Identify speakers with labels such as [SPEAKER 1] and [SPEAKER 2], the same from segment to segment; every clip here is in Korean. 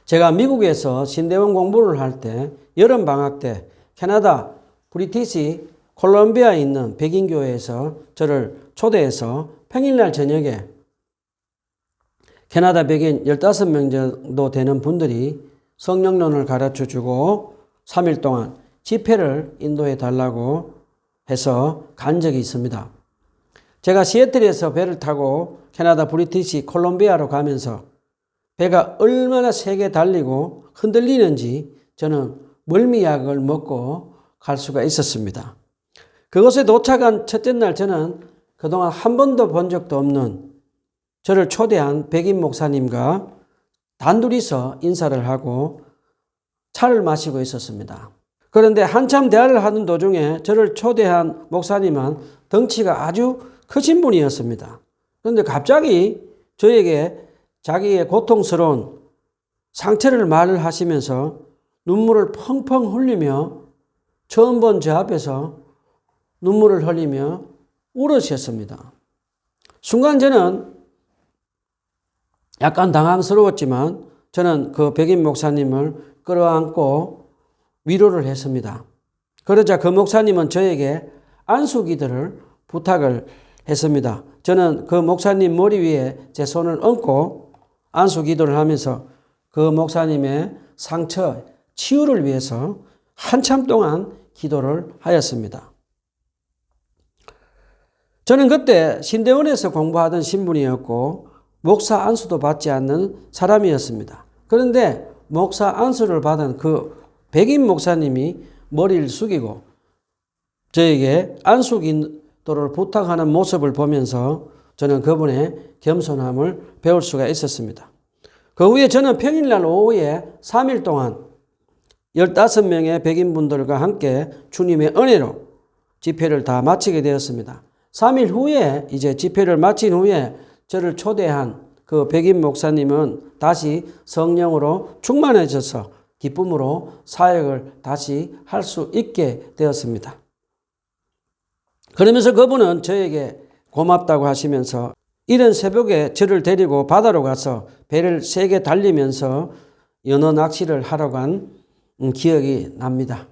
[SPEAKER 1] 제가 미국에서 신대원 공부를 할 때 여름 방학 때 캐나다 브리티시 콜롬비아에 있는 백인교회에서 저를 초대해서 평일날 저녁에 캐나다 백인 15명 정도 되는 분들이 성령론을 가르쳐 주고 3일 동안 집회를 인도해 달라고 해서 간 적이 있습니다. 제가 시애틀에서 배를 타고 캐나다 브리티시 콜롬비아로 가면서 배가 얼마나 세게 달리고 흔들리는지 저는 멀미약을 먹고 갈 수가 있었습니다. 그곳에 도착한 첫째 날 저는 그동안 한 번도 본 적도 없는 저를 초대한 백인 목사님과 단둘이서 인사를 하고 차를 마시고 있었습니다. 그런데 한참 대화를 하는 도중에 저를 초대한 목사님은 덩치가 아주 크신 분이었습니다. 그런데 갑자기 저에게 자기의 고통스러운 상처를 말을 하시면서 눈물을 펑펑 흘리며 처음 본 저 앞에서 눈물을 흘리며 울으셨습니다. 순간 저는 약간 당황스러웠지만 저는 그 백인 목사님을 끌어안고 위로를 했습니다. 그러자 그 목사님은 저에게 안수기도를 부탁을 했습니다. 저는 그 목사님 머리 위에 제 손을 얹고 안수기도를 하면서 그 목사님의 상처 치유를 위해서 한참 동안 기도를 하였습니다. 저는 그때 신대원에서 공부하던 신분이었고 목사 안수도 받지 않는 사람이었습니다. 그런데 목사 안수를 받은 그 백인 목사님이 머리를 숙이고 저에게 안수 기도를 부탁하는 모습을 보면서 저는 그분의 겸손함을 배울 수가 있었습니다. 그 후에 저는 평일날 오후에 3일 동안 15명의 백인분들과 함께 주님의 은혜로 집회를 다 마치게 되었습니다. 3일 후에 이제 집회를 마친 후에 저를 초대한 그 백인 목사님은 다시 성령으로 충만해져서 기쁨으로 사역을 다시 할 수 있게 되었습니다. 그러면서 그분은 저에게 고맙다고 하시면서 이른 새벽에 저를 데리고 바다로 가서 배를 세게 달리면서 연어 낚시를 하러 간 기억이 납니다.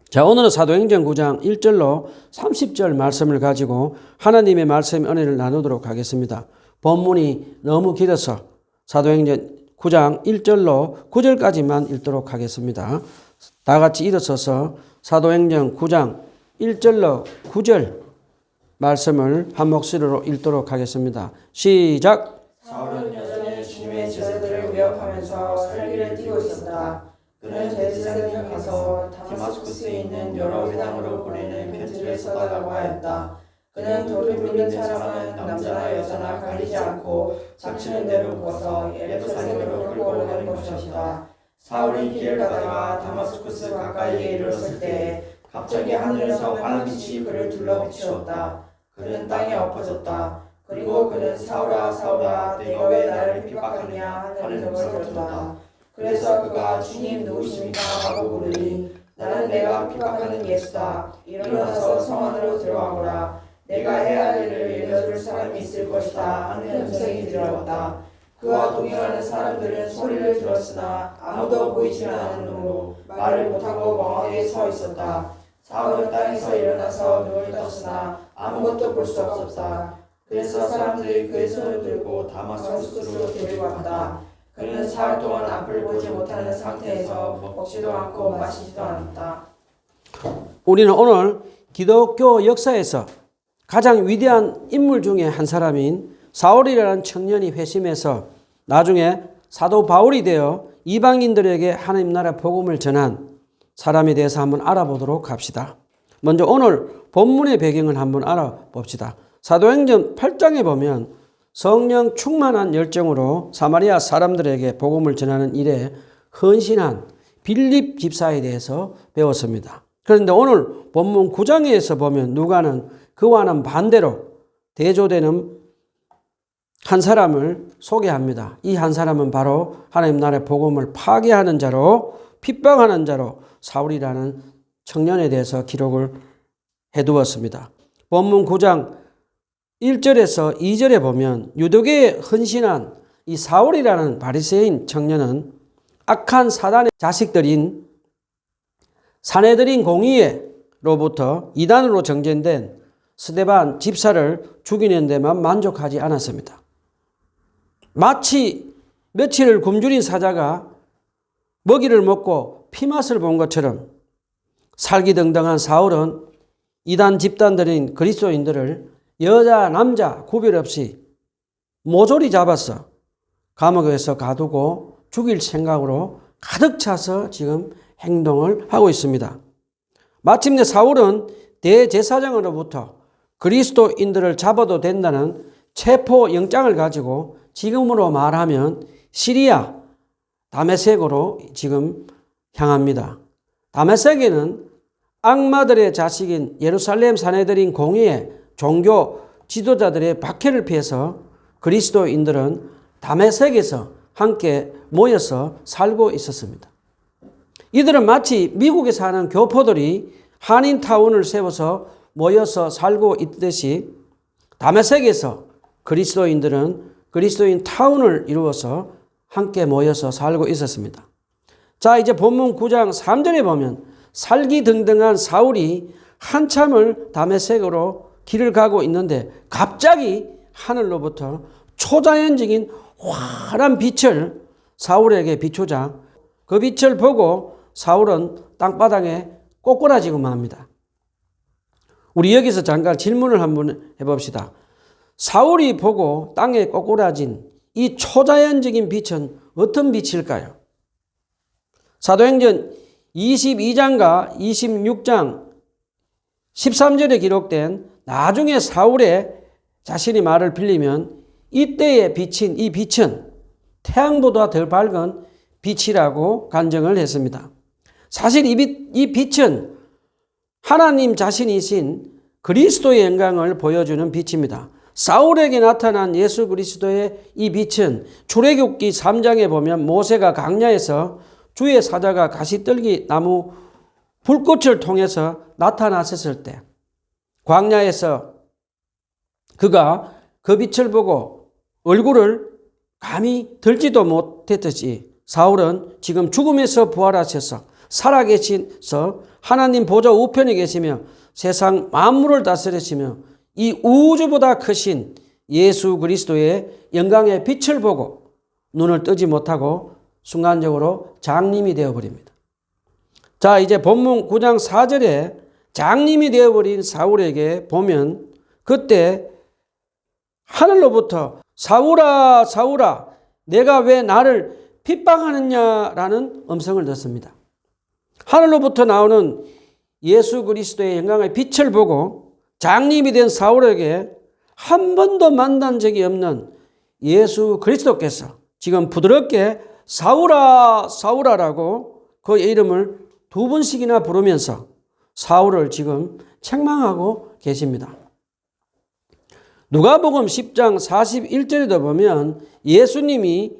[SPEAKER 1] 자, 오늘은 사도행전 9장 1절로 30절 말씀을 가지고 하나님의 말씀 은혜를 나누도록 하겠습니다. 본문이 너무 길어서 사도행전 9장 1절로 9절까지만 읽도록 하겠습니다. 다 같이 일어서서 사도행전 9장 1절로 9절 말씀을 한 목소리로 읽도록 하겠습니다. 시작!
[SPEAKER 2] 사울은 여전히 주님의 제자들을 위협하면서 살기를 띠고 있었다. 그는 제사장에 가서 다마스쿠스에 있는 여러 회당으로 보내는 편지를 써달라고 하였다. 그는 돌을 믿는 사람은 남자나 여자나 가리지 않고 닥치는 대로 벗어 예루살렘으로 끌고 오는 것이었다. 사울이 길을 가다가 다마스쿠스 가까이에 이르렀을 때 갑자기 하늘에서 환한 빛이 그를 둘러비추었다. 그는 땅에 엎어졌다. 그리고 그는 사울아 사울아 내가 왜 나를 핍박하느냐 하는 음성을 들었다. 그래서 그가 주님 누구십니까 하고 물으니 나는 내가 핍박하는 예수다. 일어나서 성 안으로 들어가거라. 내가 해야 할 일을 일러줄 사람이 있을 것이다 하는 음성이 들려왔다. 그와 동행하는 사람들은 소리를 들었으나 아무도 보이지 않으므로 말을 못하고 멍하게 서 있었다. 사울은 땅에서 일어나서 눈을 떴으나 아무것도 볼 수 없었다. 그래서 사람들이 그의 손을 들고 다마스쿠스로 데리고 왔다. 그는 사흘 동안 앞을 보지 못하는 상태에서 먹지도 않고 마시지도 않았다.
[SPEAKER 1] 우리는 오늘 기독교 역사에서 가장 위대한 인물 중에 한 사람인 사울이라는 청년이 회심해서 나중에 사도 바울이 되어 이방인들에게 하나님 나라 복음을 전한 사람에 대해서 한번 알아보도록 합시다. 먼저 오늘 본문의 배경을 한번 알아봅시다. 사도행전 8장에 보면 성령 충만한 열정으로 사마리아 사람들에게 복음을 전하는 일에 헌신한 빌립 집사에 대해서 배웠습니다. 그런데 오늘 본문 9장에서 보면 누가는 그와는 반대로 대조되는 한 사람을 소개합니다. 이 한 사람은 바로 하나님 나라의 복음을 파괴하는 자로 핍박하는 자로 사울이라는 청년에 대해서 기록을 해두었습니다. 본문 9장 1절에서 2절에 보면 유대교에 헌신한 이 사울이라는 바리새인 청년은 악한 사단의 자식들인 산헤드린 공의회로부터 이단으로 정죄된 스데반 집사를 죽이는 데만 만족하지 않았습니다. 마치 며칠을 굶주린 사자가 먹이를 먹고 피맛을 본 것처럼 살기등등한 사울은 이단 집단들인 그리스도인들을 여자 남자 구별 없이 모조리 잡아서 감옥에서 가두고 죽일 생각으로 가득 차서 지금 행동을 하고 있습니다. 마침내 사울은 대제사장으로부터 그리스도인들을 잡아도 된다는 체포 영장을 가지고 지금으로 말하면 시리아 다메섹으로 지금 향합니다. 다메섹에는 악마들의 자식인 예루살렘 산헤드린 공의회 종교 지도자들의 박해를 피해서 그리스도인들은 다메섹에서 함께 모여서 살고 있었습니다. 이들은 마치 미국에 사는 교포들이 한인타운을 세워서 모여서 살고 있듯이 다메섹에서 그리스도인들은 그리스도인 타운을 이루어서 함께 모여서 살고 있었습니다. 자, 이제 본문 9장 3절에 보면 살기등등한 사울이 한참을 다메섹으로 길을 가고 있는데 갑자기 하늘로부터 초자연적인 환한 빛을 사울에게 비추자 그 빛을 보고 사울은 땅바닥에 꼬꾸라지고 맙니다. 우리 여기서 잠깐 질문을 한번 해봅시다. 사울이 보고 땅에 꼬꾸라진 이 초자연적인 빛은 어떤 빛일까요? 사도행전 22장과 26장 13절에 기록된 나중에 사울의 자신이 말을 빌리면 이때에 비친 이 빛은 태양보다 더 밝은 빛이라고 간증을 했습니다. 사실 이 빛은 하나님 자신이신 그리스도의 영광을 보여주는 빛입니다. 사울에게 나타난 예수 그리스도의 이 빛은 출애굽기 3장에 보면 모세가 광야에서 주의 사자가 가시떨기 나무 불꽃을 통해서 나타났을 때 광야에서 그가 그 빛을 보고 얼굴을 감히 들지도 못했듯이 사울은 지금 죽음에서 부활하셔서 살아계셔서 하나님 보좌 우편에 계시며 세상 만물을 다스리시며 이 우주보다 크신 예수 그리스도의 영광의 빛을 보고 눈을 뜨지 못하고 순간적으로 장님이 되어버립니다. 자, 이제 본문 9장 4절에 장님이 되어버린 사울에게 보면 그때 하늘로부터 사울아 사울아 내가 왜 나를 핍박하느냐라는 음성을 듣습니다. 하늘로부터 나오는 예수 그리스도의 영광의 빛을 보고 장님이 된 사울에게 한 번도 만난 적이 없는 예수 그리스도께서 지금 부드럽게 사울아 사울아라고 그의 이름을 두 번씩이나 부르면서 사울을 지금 책망하고 계십니다. 누가복음 10장 41절에도 보면 예수님이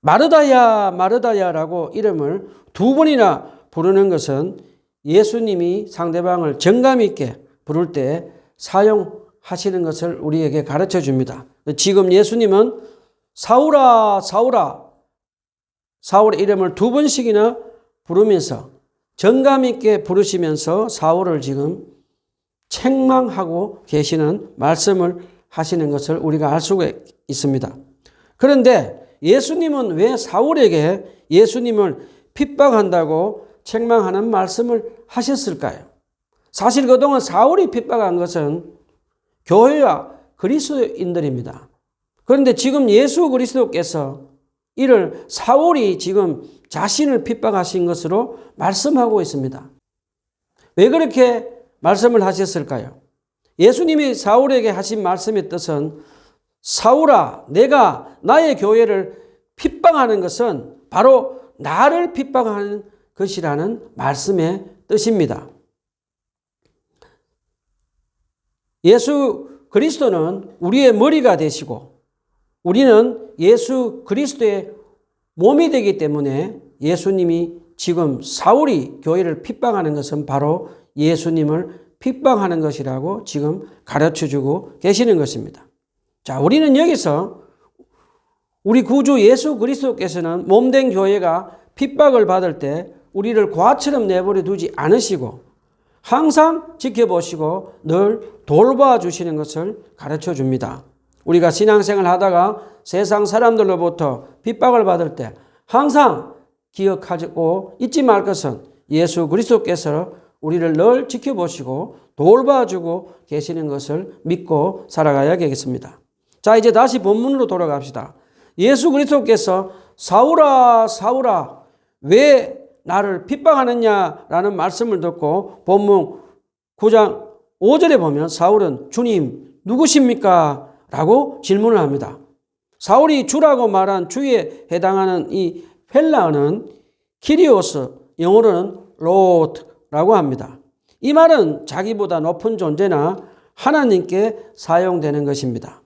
[SPEAKER 1] 마르다야 마르다야라고 이름을 두 번이나 부르는 것은 예수님이 상대방을 정감 있게 부를 때 사용하시는 것을 우리에게 가르쳐 줍니다. 지금 예수님은 사울아 사울아 사울의 이름을 두 번씩이나 부르면서 정감 있게 부르시면서 사울을 지금 책망하고 계시는 말씀을 하시는 것을 우리가 알 수가 있습니다. 그런데 예수님은 왜 사울에게 예수님을 핍박한다고 책망하는 말씀을 하셨을까요? 사실 그동안 사울이 핍박한 것은 교회와 그리스도인들입니다. 그런데 지금 예수 그리스도께서 이를 사울이 지금 자신을 핍박하신 것으로 말씀하고 있습니다. 왜 그렇게 말씀을 하셨을까요? 예수님이 사울에게 하신 말씀의 뜻은 사울아 내가 나의 교회를 핍박하는 것은 바로 나를 핍박하는 것이라는 말씀의 뜻입니다. 예수 그리스도는 우리의 머리가 되시고 우리는 예수 그리스도의 몸이 되기 때문에 예수님이 지금 사울이 교회를 핍박하는 것은 바로 예수님을 핍박하는 것이라고 지금 가르쳐주고 계시는 것입니다. 자, 우리는 여기서 우리 구주 예수 그리스도께서는 몸된 교회가 핍박을 받을 때 우리를 과처럼 내버려 두지 않으시고 항상 지켜보시고 늘 돌봐주시는 것을 가르쳐 줍니다. 우리가 신앙생활 하다가 세상 사람들로부터 핍박을 받을 때 항상 기억하고 잊지 말 것은 예수 그리스도께서 우리를 늘 지켜보시고 돌봐주고 계시는 것을 믿고 살아가야겠습니다. 자, 이제 다시 본문으로 돌아갑시다. 예수 그리스도께서 사울아 사울아 왜 나를 핍박하느냐라는 말씀을 듣고 본문 9장 5절에 보면 사울은 주님 누구십니까? 라고 질문을 합니다. 사울이 주라고 말한 주에 해당하는 이 헬라어는 키리오스, 영어로는 로드라고 합니다. 이 말은 자기보다 높은 존재나 하나님께 사용되는 것입니다.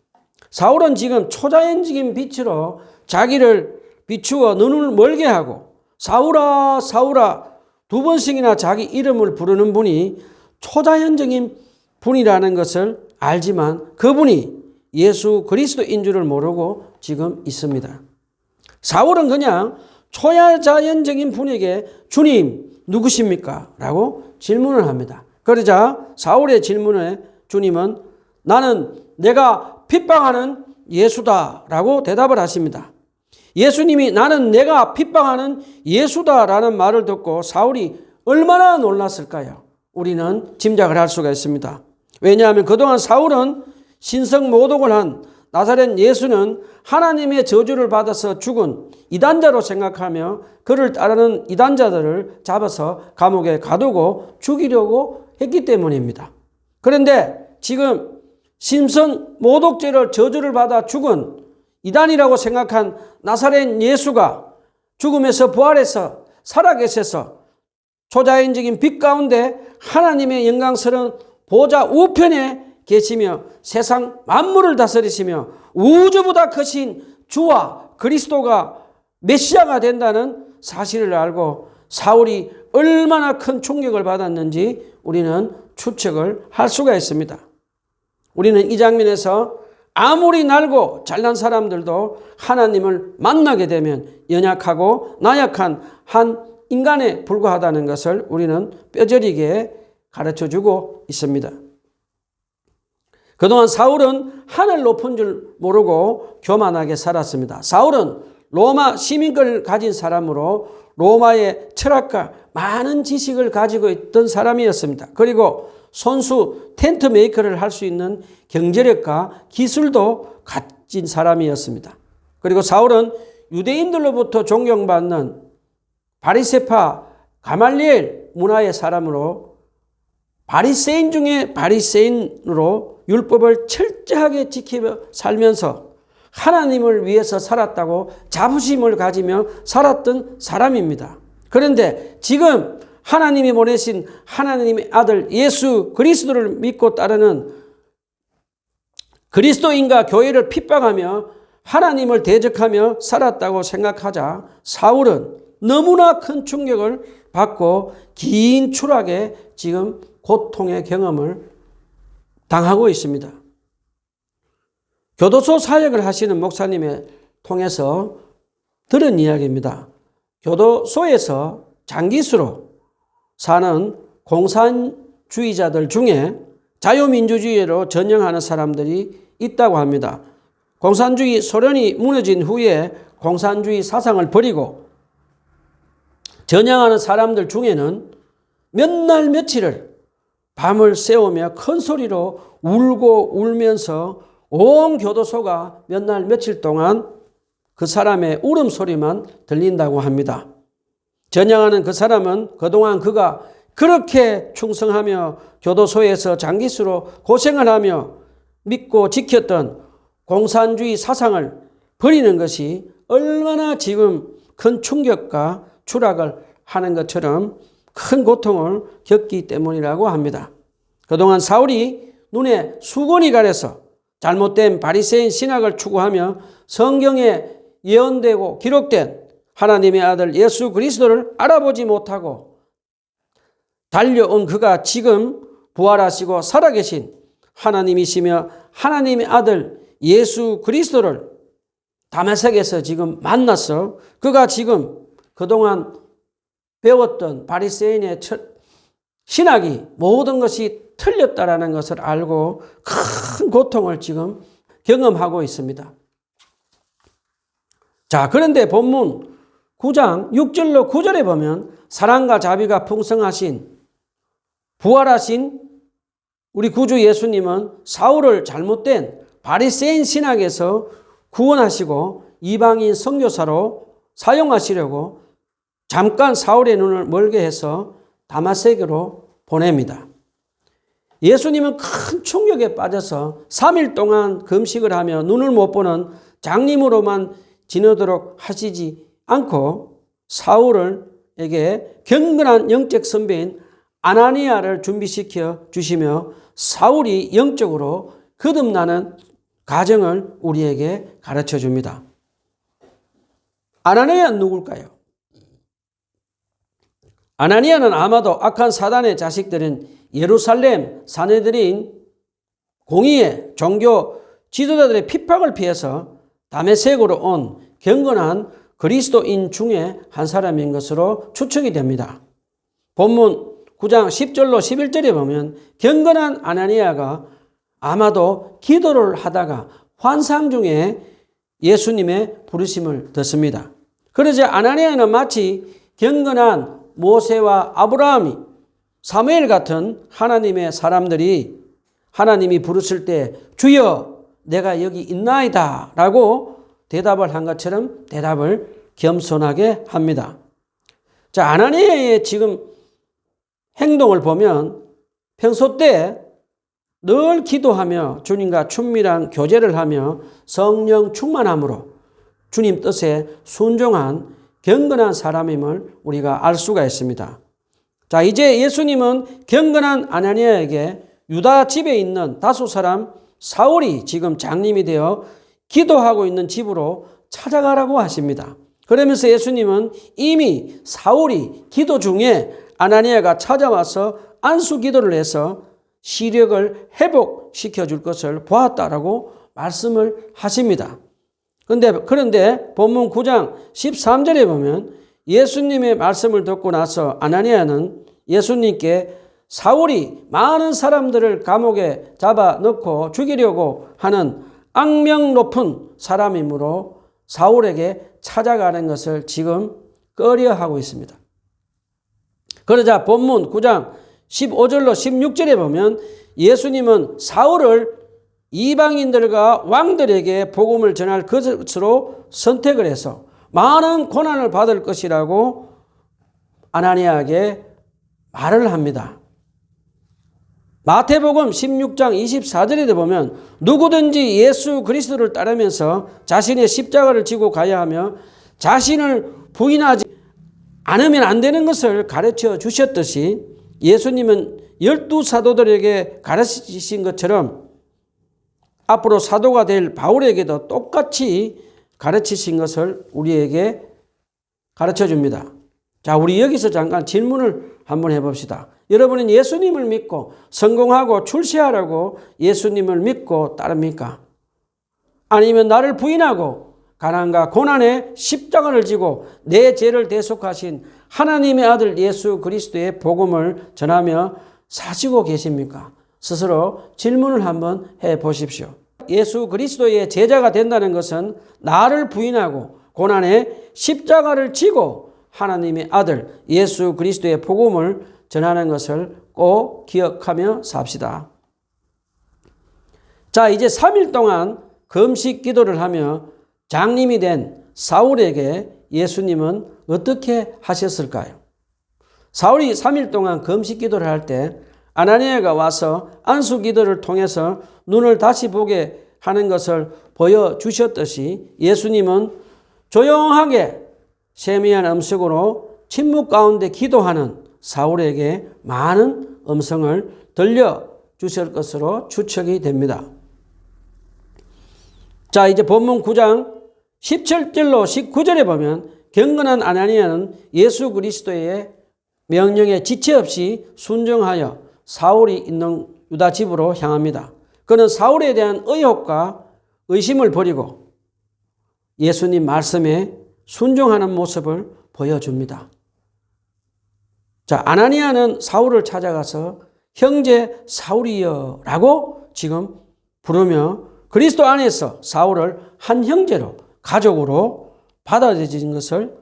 [SPEAKER 1] 사울은 지금 초자연적인 빛으로 자기를 비추어 눈을 멀게 하고 사울아 사울아 두 번씩이나 자기 이름을 부르는 분이 초자연적인 분이라는 것을 알지만 그분이 예수 그리스도인 줄을 모르고 지금 있습니다. 사울은 그냥 초자연적인 분에게 주님 누구십니까? 라고 질문을 합니다. 그러자 사울의 질문에 주님은 나는 내가 핍박하는 예수다 라고 대답을 하십니다. 예수님이 나는 내가 핍박하는 예수다라는 말을 듣고 사울이 얼마나 놀랐을까요? 우리는 짐작을 할 수가 있습니다. 왜냐하면 그동안 사울은 신성 모독을 한 나사렛 예수는 하나님의 저주를 받아서 죽은 이단자로 생각하며 그를 따르는 이단자들을 잡아서 감옥에 가두고 죽이려고 했기 때문입니다. 그런데 지금 신성 모독죄를 저주를 받아 죽은 이단이라고 생각한 나사렛 예수가 죽음에서 부활해서 살아계셔서 초자연적인 빛 가운데 하나님의 영광스러운 보좌 우편에 계시며 세상 만물을 다스리시며 우주보다 크신 주와 그리스도가 메시아가 된다는 사실을 알고 사울이 얼마나 큰 충격을 받았는지 우리는 추측을 할 수가 있습니다. 우리는 이 장면에서 아무리 날고 잘난 사람들도 하나님을 만나게 되면 연약하고 나약한 한 인간에 불과하다는 것을 우리는 뼈저리게 가르쳐주고 있습니다. 그동안 사울은 하늘 높은 줄 모르고 교만하게 살았습니다. 사울은 로마 시민권을 가진 사람으로 로마의 철학과 많은 지식을 가지고 있던 사람이었습니다. 그리고 손수 텐트 메이커를 할 수 있는 경제력과 기술도 가진 사람이었습니다. 그리고 사울은 유대인들로부터 존경받는 바리새파 가말리엘 문화의 사람으로 바리새인 중에 바리새인으로 율법을 철저하게 지키며 살면서 하나님을 위해서 살았다고 자부심을 가지며 살았던 사람입니다. 그런데 지금 하나님이 보내신 하나님의 아들 예수 그리스도를 믿고 따르는 그리스도인과 교회를 핍박하며 하나님을 대적하며 살았다고 생각하자 사울은 너무나 큰 충격을 받고 긴 추락에 지금 고통의 경험을 당하고 있습니다. 교도소 사역을 하시는 목사님을 통해서 들은 이야기입니다. 교도소에서 장기수로 사는 공산주의자들 중에 자유민주주의로 전향하는 사람들이 있다고 합니다. 공산주의 소련이 무너진 후에 공산주의 사상을 버리고 전향하는 사람들 중에는 몇 날 며칠을 밤을 새우며 큰 소리로 울고 울면서 온 교도소가 몇 날 며칠 동안 그 사람의 울음소리만 들린다고 합니다. 전향하는 그 사람은 그동안 그가 그렇게 충성하며 교도소에서 장기수로 고생을 하며 믿고 지켰던 공산주의 사상을 버리는 것이 얼마나 지금 큰 충격과 추락을 하는 것처럼 큰 고통을 겪기 때문이라고 합니다. 그동안 사울이 눈에 수건이 가려서 잘못된 바리새인 신학을 추구하며 성경에 예언되고 기록된 하나님의 아들 예수 그리스도를 알아보지 못하고 달려온 그가 지금 부활하시고 살아계신 하나님이시며 하나님의 아들 예수 그리스도를 다메섹에서 지금 만나서 그가 지금 그동안 배웠던 바리새인의 신학이 모든 것이 틀렸다라는 것을 알고 큰 고통을 지금 경험하고 있습니다. 자, 그런데 본문 9장 6절로 9절에 보면 사랑과 자비가 풍성하신 부활하신 우리 구주 예수님은 사울을 잘못된 바리새인 신학에서 구원하시고 이방인 선교사로 사용하시려고 잠깐 사울의 눈을 멀게 해서 다마섹으로 보냅니다. 예수님은 큰 충격에 빠져서 3일 동안 금식을 하며 눈을 못 보는 장님으로만 지내도록 하시지 않고 사울에게 경건한 영적 선배인 아나니아를 준비시켜 주시며 사울이 영적으로 거듭나는 과정을 우리에게 가르쳐 줍니다. 아나니아는 누굴까요? 아나니아는 아마도 악한 사단의 자식들인 예루살렘 사내들인 공의의 종교 지도자들의 핍박을 피해서 다메섹으로 온 경건한 그리스도인 중에 한 사람인 것으로 추측이 됩니다. 본문 9장 10절로 11절에 보면 경건한 아나니아가 아마도 기도를 하다가 환상 중에 예수님의 부르심을 듣습니다. 그러자 아나니아는 마치 경건한 모세와 아브라함이 사무엘 같은 하나님의 사람들이 하나님이 부르실 때 주여 내가 여기 있나이다 라고 대답을 한 것처럼 대답을 겸손하게 합니다. 자, 아나니아의 지금 행동을 보면 평소 때 늘 기도하며 주님과 친밀한 교제를 하며 성령 충만함으로 주님 뜻에 순종한 경건한 사람임을 우리가 알 수가 있습니다. 자, 이제 예수님은 경건한 아나니아에게 유다 집에 있는 다수 사람 사울이 지금 장님이 되어 기도하고 있는 집으로 찾아가라고 하십니다. 그러면서 예수님은 이미 사울이 기도 중에 아나니아가 찾아와서 안수 기도를 해서 시력을 회복시켜 줄 것을 보았다라고 말씀을 하십니다. 그런데 본문 9장 13절에 보면 예수님의 말씀을 듣고 나서 아나니아는 예수님께 사울이 많은 사람들을 감옥에 잡아넣고 죽이려고 하는 악명 높은 사람이므로 사울에게 찾아가는 것을 지금 꺼려하고 있습니다. 그러자 본문 9장 15절로 16절에 보면 예수님은 사울을 이방인들과 왕들에게 복음을 전할 것으로 선택을 해서 많은 고난을 받을 것이라고 아나니아에게 말을 합니다. 마태복음 16장 24절에 보면 누구든지 예수 그리스도를 따르면서 자신의 십자가를 지고 가야 하며 자신을 부인하지 않으면 안 되는 것을 가르쳐 주셨듯이 예수님은 12사도들에게 가르치신 것처럼 앞으로 사도가 될 바울에게도 똑같이 가르치신 것을 우리에게 가르쳐 줍니다. 자, 우리 여기서 잠깐 질문을 한번 해봅시다. 여러분은 예수님을 믿고 성공하고 출세하라고 예수님을 믿고 따릅니까? 아니면 나를 부인하고 가난과 고난의 십자가를 지고 내 죄를 대속하신 하나님의 아들 예수 그리스도의 복음을 전하며 사시고 계십니까? 스스로 질문을 한번 해 보십시오. 예수 그리스도의 제자가 된다는 것은 나를 부인하고 고난의 십자가를 지고 하나님의 아들 예수 그리스도의 복음을 전하는 것을 꼭 기억하며 삽시다. 자, 이제 3일 동안 금식 기도를 하며 장님이 된 사울에게 예수님은 어떻게 하셨을까요? 사울이 3일 동안 금식 기도를 할 때 아나니아가 와서 안수 기도를 통해서 눈을 다시 보게 하는 것을 보여주셨듯이 예수님은 조용하게 세미한 음성으로 침묵 가운데 기도하는 사울에게 많은 음성을 들려주실 것으로 추측이 됩니다. 자, 이제 본문 9장 17절로 19절에 보면 경건한 아나니아는 예수 그리스도의 명령에 지체 없이 순종하여 사울이 있는 유다 집으로 향합니다. 그는 사울에 대한 의혹과 의심을 버리고 예수님 말씀에 순종하는 모습을 보여줍니다. 자, 아나니아는 사울을 찾아가서 형제 사울이여 라고 지금 부르며 그리스도 안에서 사울을 한 형제로, 가족으로 받아들인 것을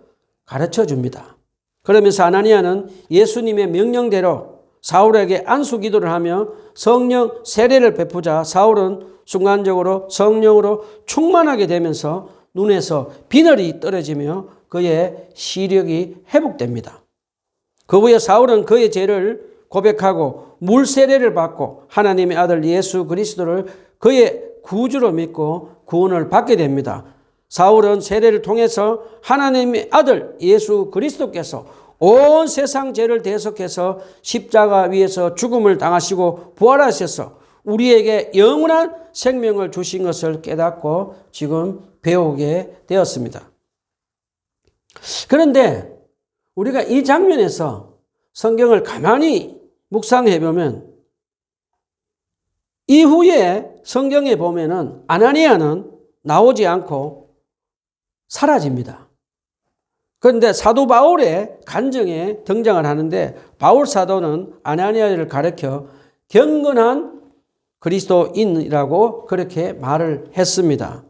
[SPEAKER 1] 가르쳐 줍니다. 그러면서 아나니아는 예수님의 명령대로 사울에게 안수 기도를 하며 성령 세례를 베푸자 사울은 순간적으로 성령으로 충만하게 되면서 눈에서 비늘이 떨어지며 그의 시력이 회복됩니다. 그 후에 사울은 그의 죄를 고백하고 물 세례를 받고 하나님의 아들 예수 그리스도를 그의 구주로 믿고 구원을 받게 됩니다. 사울은 세례를 통해서 하나님의 아들 예수 그리스도께서 온 세상 죄를 대속해서 십자가 위에서 죽음을 당하시고 부활하셔서 우리에게 영원한 생명을 주신 것을 깨닫고 지금 배우게 되었습니다. 그런데 우리가 이 장면에서 성경을 가만히 묵상해 보면 이후에 성경에 보면은 아나니아는 나오지 않고 사라집니다. 그런데 사도 바울의 간증에 등장을 하는데 바울 사도는 아나니아를 가리켜 경건한 그리스도인이라고 그렇게 말을 했습니다.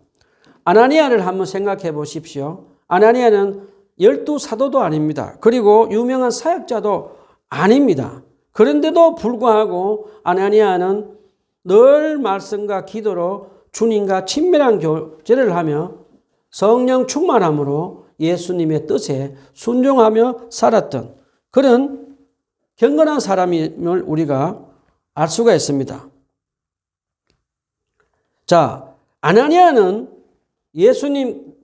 [SPEAKER 1] 아나니아를 한번 생각해 보십시오. 아나니아는 12사도도 아닙니다. 그리고 유명한 사역자도 아닙니다. 그런데도 불구하고 아나니아는 늘 말씀과 기도로 주님과 친밀한 교제를 하며 성령 충만함으로 예수님의 뜻에 순종하며 살았던 그런 경건한 사람임을 우리가 알 수가 있습니다. 자, 아나니아는 예수님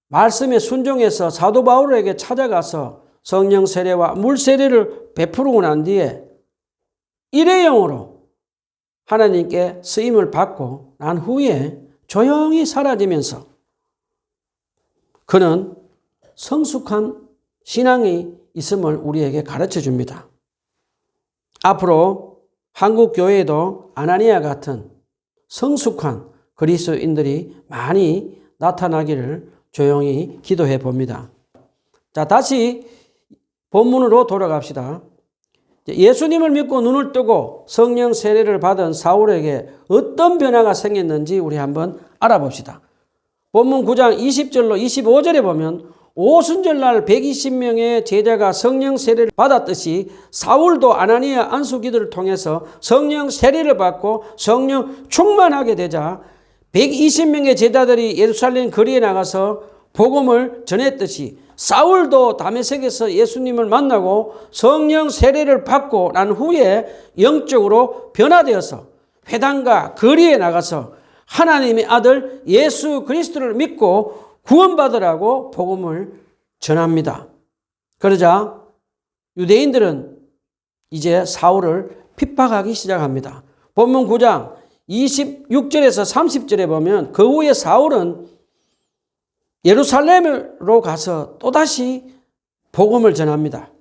[SPEAKER 1] 말씀에 순종해서 사도 바울에게 찾아가서 성령 세례와 물 세례를 베푸고 난 뒤에 일회용으로 하나님께 쓰임을 받고 난 후에 조용히 사라지면서 그는 성숙한 신앙이 있음을 우리에게 가르쳐 줍니다. 앞으로 한국 교회에도 아나니아 같은 성숙한 그리스도인들이 많이 나타나기를 조용히 기도해 봅니다. 자, 다시 본문으로 돌아갑시다. 예수님을 믿고 눈을 뜨고 성령 세례를 받은 사울에게 어떤 변화가 생겼는지 우리 한번 알아봅시다. 본문 9장 20절로 25절에 보면 오순절날 120명의 제자가 성령 세례를 받았듯이 사울도 아나니아 안수 기도를 통해서 성령 세례를 받고 성령 충만하게 되자 120명의 제자들이 예루살렘 거리에 나가서 복음을 전했듯이 사울도 다메섹에서 예수님을 만나고 성령 세례를 받고 난 후에 영적으로 변화되어서 회당과 거리에 나가서 하나님의 아들 예수 그리스도를 믿고 구원받으라고 복음을 전합니다. 그러자 유대인들은 이제 사울을 핍박하기 시작합니다. 본문 9장 26절에서 30절에 보면 그 후에 사울은 예루살렘으로 가서 또다시 복음을 전합니다.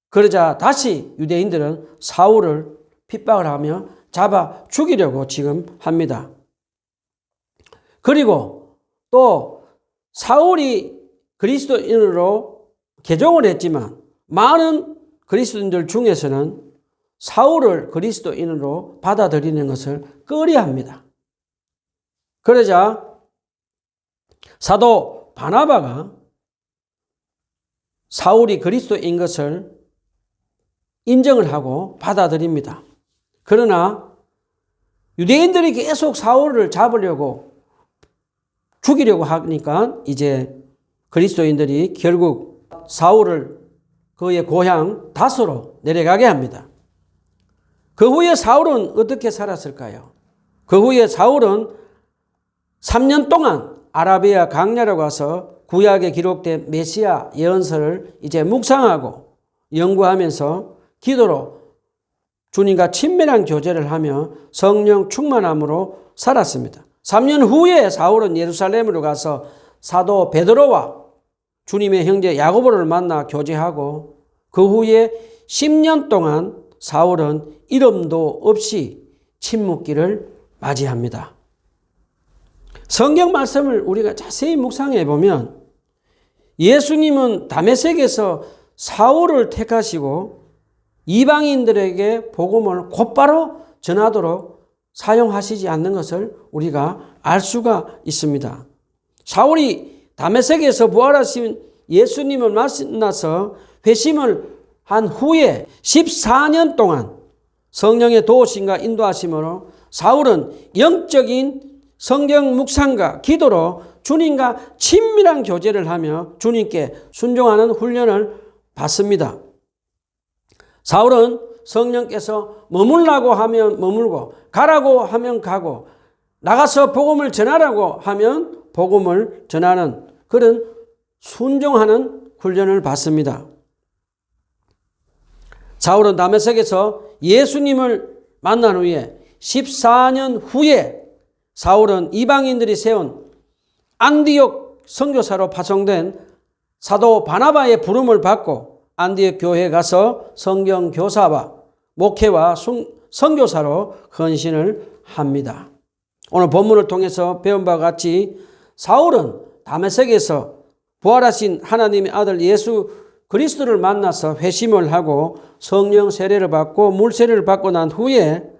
[SPEAKER 1] 그러자 다시 유대인들은 사울을 핍박을 하며 잡아 죽이려고 지금 합니다. 그리고 또 사울이 그리스도인으로 개종을 했지만 많은 그리스도인들 중에서는 사울을 그리스도인으로 받아들이는 것을 꺼려합니다. 그러자 사도 바나바가 사울이 그리스도인 것을 인정을 하고 받아들입니다. 그러나 유대인들이 계속 사울을 잡으려고 죽이려고 하니까 이제 그리스도인들이 결국 사울을 그의 고향 다소로 내려가게 합니다. 그 후에 사울은 어떻게 살았을까요? 그 후에 사울은 3년 동안 아라비아 강야로 가서 구약에 기록된 메시아 예언서를 이제 묵상하고 연구하면서 기도로 주님과 친밀한 교제를 하며 성령 충만함으로 살았습니다. 3년 후에 사울은 예루살렘으로 가서 사도 베드로와 주님의 형제 야고보를 만나 교제하고 그 후에 10년 동안 사울은 이름도 없이 침묵기를 맞이합니다. 성경 말씀을 우리가 자세히 묵상해 보면 예수님은 다메섹에서 사울을 택하시고 이방인들에게 복음을 곧바로 전하도록 사용하시지 않는 것을 우리가 알 수가 있습니다. 사울이 다메섹에서 부활하신 예수님을 만나서 회심을 한 후에 14년 동안 성령의 도우심과 인도하심으로 사울은 영적인 성경 묵상과 기도로 주님과 친밀한 교제를 하며 주님께 순종하는 훈련을 받습니다. 사울은 성령께서 머물라고 하면 머물고 가라고 하면 가고 나가서 복음을 전하라고 하면 복음을 전하는 그런 순종하는 훈련을 받습니다. 사울은 다메섹에서 예수님을 만난 후에 14년 후에 사울은 이방인들이 세운 안디옥 선교사로 파송된 사도 바나바의 부름을 받고 안디옥 교회에 가서 성경 교사와 목회와 선교사로 헌신을 합니다. 오늘 본문을 통해서 배운 바와 같이 사울은 다메섹에서 부활하신 하나님의 아들 예수 그리스도를 만나서 회심을 하고 성령 세례를 받고 물세례를 받고 난 후에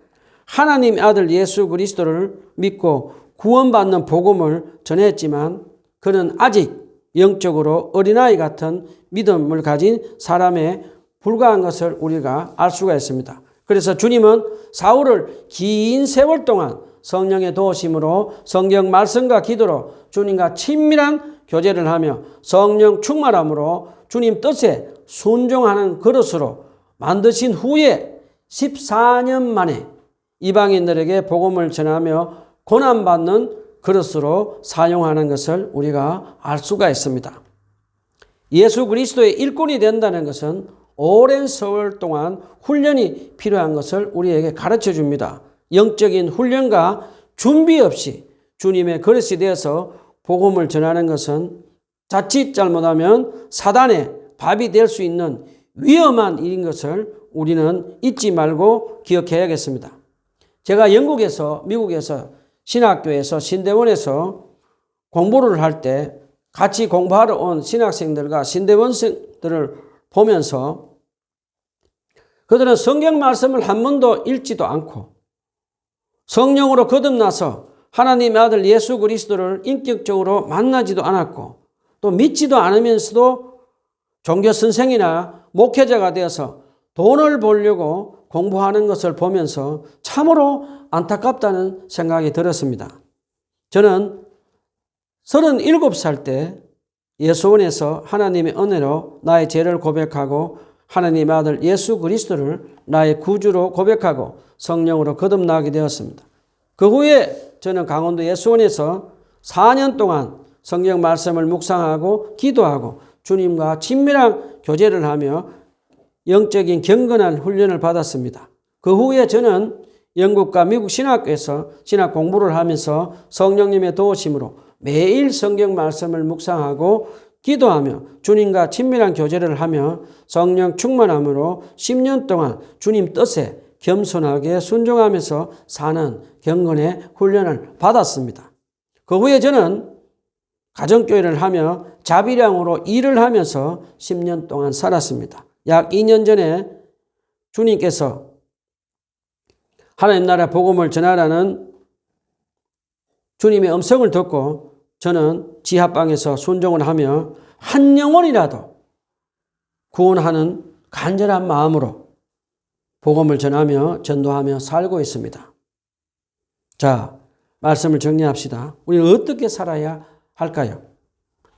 [SPEAKER 1] 하나님의 아들 예수 그리스도를 믿고 구원받는 복음을 전했지만 그는 아직 영적으로 어린아이 같은 믿음을 가진 사람에 불과한 것을 우리가 알 수가 있습니다. 그래서 주님은 사울을 긴 세월 동안 성령의 도우심으로 성경 말씀과 기도로 주님과 친밀한 교제를 하며 성령 충만함으로 주님 뜻에 순종하는 그릇으로 만드신 후에 14년 만에 이방인들에게 복음을 전하며 고난받는 그릇으로 사용하는 것을 우리가 알 수가 있습니다. 예수 그리스도의 일꾼이 된다는 것은 오랜 세월 동안 훈련이 필요한 것을 우리에게 가르쳐 줍니다. 영적인 훈련과 준비 없이 주님의 그릇이 되어서 복음을 전하는 것은 자칫 잘못하면 사단의 밥이 될 수 있는 위험한 일인 것을 우리는 잊지 말고 기억해야겠습니다. 제가 영국에서 미국에서 신학교에서 신대원에서 공부를 할 때 같이 공부하러 온 신학생들과 신대원생들을 보면서 그들은 성경 말씀을 한 번도 읽지도 않고 성령으로 거듭나서 하나님의 아들 예수 그리스도를 인격적으로 만나지도 않았고 또 믿지도 않으면서도 종교 선생이나 목회자가 되어서 돈을 벌려고 공부하는 것을 보면서 참으로 안타깝다는 생각이 들었습니다. 저는 37살 때 예수원에서 하나님의 은혜로 나의 죄를 고백하고 하나님의 아들 예수 그리스도를 나의 구주로 고백하고 성령으로 거듭나게 되었습니다. 그 후에 저는 강원도 예수원에서 4년 동안 성경 말씀을 묵상하고 기도하고 주님과 친밀한 교제를 하며 영적인 경건한 훈련을 받았습니다. 그 후에 저는 영국과 미국 신학교에서 신학 공부를 하면서 성령님의 도우심으로 매일 성경 말씀을 묵상하고 기도하며 주님과 친밀한 교제를 하며 성령 충만함으로 10년 동안 주님 뜻에 겸손하게 순종하면서 사는 경건의 훈련을 받았습니다. 그 후에 저는 가정교회를 하며 자비량으로 일을 하면서 10년 동안 살았습니다. 약 2년 전에 주님께서 하나님 나라 복음을 전하라는 주님의 음성을 듣고 저는 지하방에서 순종을 하며 한 영혼이라도 구원하는 간절한 마음으로 복음을 전하며 전도하며 살고 있습니다. 자, 말씀을 정리합시다. 우리는 어떻게 살아야 할까요?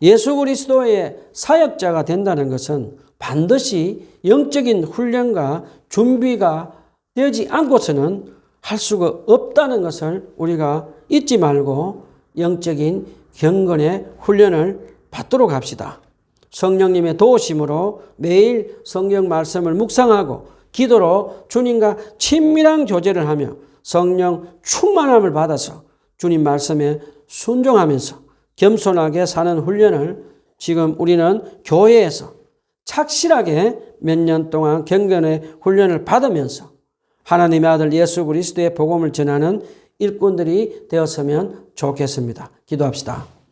[SPEAKER 1] 예수 그리스도의 사역자가 된다는 것은 반드시 영적인 훈련과 준비가 되지 않고서는 할 수가 없다는 것을 우리가 잊지 말고 영적인 경건의 훈련을 받도록 합시다. 성령님의 도우심으로 매일 성경 말씀을 묵상하고 기도로 주님과 친밀한 교제를 하며 성령 충만함을 받아서 주님 말씀에 순종하면서 겸손하게 사는 훈련을 지금 우리는 교회에서 착실하게 몇 년 동안 경건의 훈련을 받으면서 하나님의 아들 예수 그리스도의 복음을 전하는 일꾼들이 되었으면 좋겠습니다. 기도합시다.